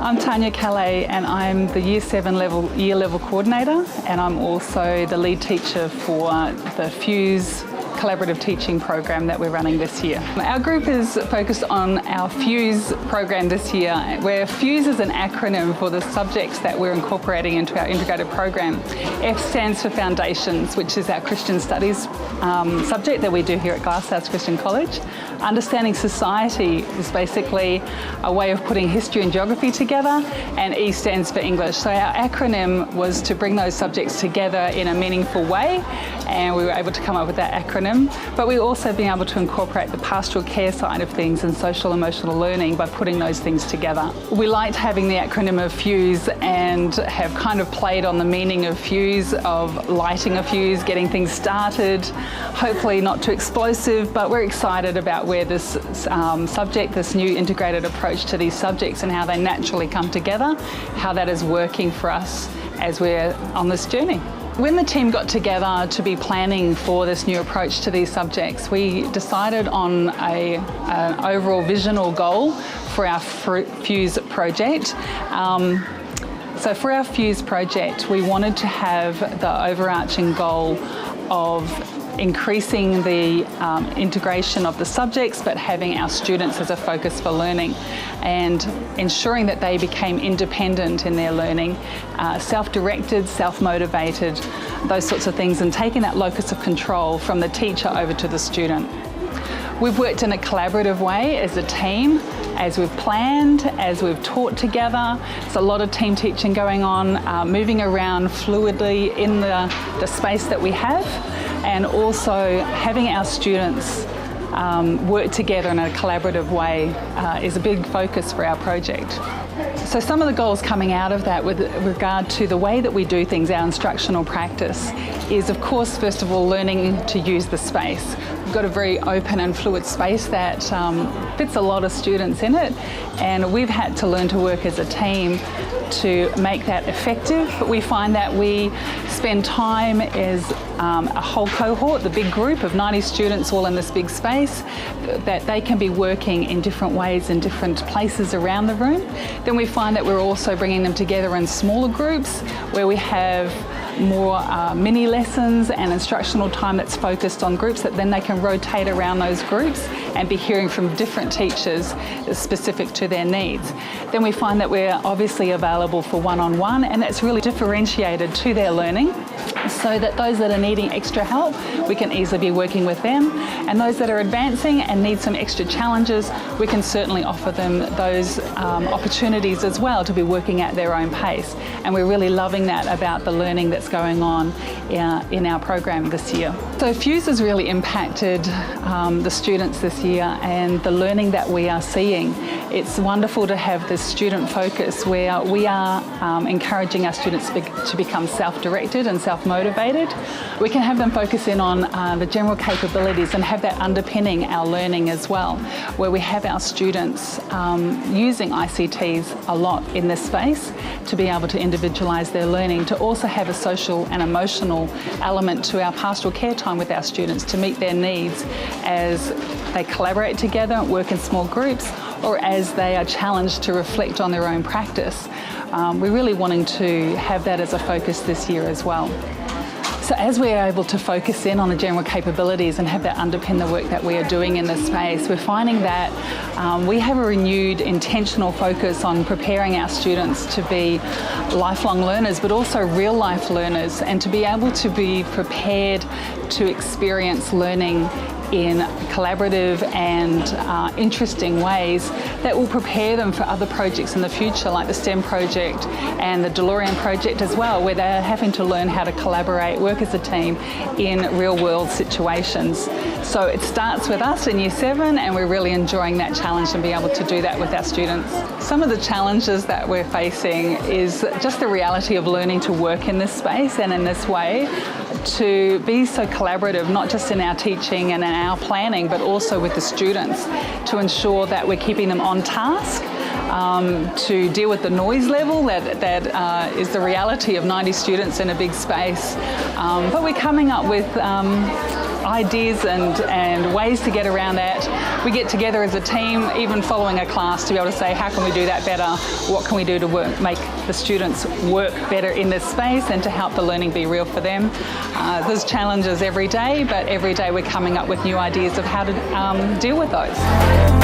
I'm Tanya Calais and I'm the Year 7 year level coordinator, and I'm also the lead teacher for the FUSE collaborative teaching program that we're running this year. Our group is focused on our FUSE program this year, where FUSE is an acronym for the subjects that we're incorporating into our integrated program. F stands for Foundations, which is our Christian Studies subject that we do here at Glasshouse Christian College. Understanding Society is basically a way of putting history and geography together, and E stands for English. So our acronym was to bring those subjects together in a meaningful way, and we were able to come up with that acronym. But we also been able to incorporate the pastoral care side of things and social emotional learning by putting those things together. We liked having the acronym of FUSE and have kind of played on the meaning of FUSE, of lighting a fuse, getting things started, hopefully not too explosive, but we're excited about where this subject, this new integrated approach to these subjects and how they naturally come together, how that is working for us as we're on this journey. When the team got together to be planning for this new approach to these subjects, we decided on an overall vision or goal for our FUSE project. So for our FUSE project, we wanted to have the overarching goal of increasing the integration of the subjects, but having our students as a focus for learning and ensuring that they became independent in their learning, self-directed, self-motivated, those sorts of things, and taking that locus of control from the teacher over to the student. We've worked in a collaborative way as a team, as we've planned, as we've taught together. There's a lot of team teaching going on, moving around fluidly in the space that we have, and also having our students work together in a collaborative way is a big focus for our project. So some of the goals coming out of that with regard to the way that we do things, our instructional practice, is of course first of all learning to use the space. We've got a very open and fluid space that fits a lot of students in it, and we've had to learn to work as a team to make that effective. We find that we spend time as a whole cohort, the big group of 90 students all in this big space, that they can be working in different ways in different places around the room. Then we find that we're also bringing them together in smaller groups where we have more mini lessons and instructional time that's focused on groups, that then they can rotate around those groups and be hearing from different teachers specific to their needs. Then we find that we're obviously available for one-on-one, and that's really differentiated to their learning, so that those that are needing extra help, we can easily be working with them, and those that are advancing and need some extra challenges, we can certainly offer them those opportunities as well to be working at their own pace. And we're really loving that about the learning that's going on in our program this year. So FUSE has really impacted the students this year and the learning that we are seeing. It's wonderful to have this student focus where we are encouraging our students to become self-directed and self-motivated. We can have them focus in on the general capabilities and have that underpinning our learning as well, where we have our students using ICTs a lot in this space to be able to individualise their learning, to also have a social and emotional element to our pastoral care time with our students to meet their needs as they collaborate together, work in small groups, or as they are challenged to reflect on their own practice. We're really wanting to have that as a focus this year as well. So as we're able to focus in on the general capabilities and have that underpin the work that we are doing in this space, we're finding that we have a renewed intentional focus on preparing our students to be lifelong learners, but also real life learners, and to be able to be prepared to experience learning in collaborative and interesting ways that will prepare them for other projects in the future, like the STEM project and the DeLorean project as well, where they're having to learn how to collaborate, work as a team in real world situations. So it starts with us in Year 7, and we're really enjoying that challenge and being able to do that with our students. Some of the challenges that we're facing is just the reality of learning to work in this space and in this way, to be so collaborative, not just in our teaching and in our planning, but also with the students, to ensure that we're keeping them on task, to deal with the noise level that is the reality of 90 students in a big space. But we're coming up with ideas and ways to get around that. We get together as a team, even following a class, to be able to say, how can we do that better? What can we do to make the students work better in this space and to help the learning be real for them? There's challenges every day, but every day we're coming up with new ideas of how to deal with those.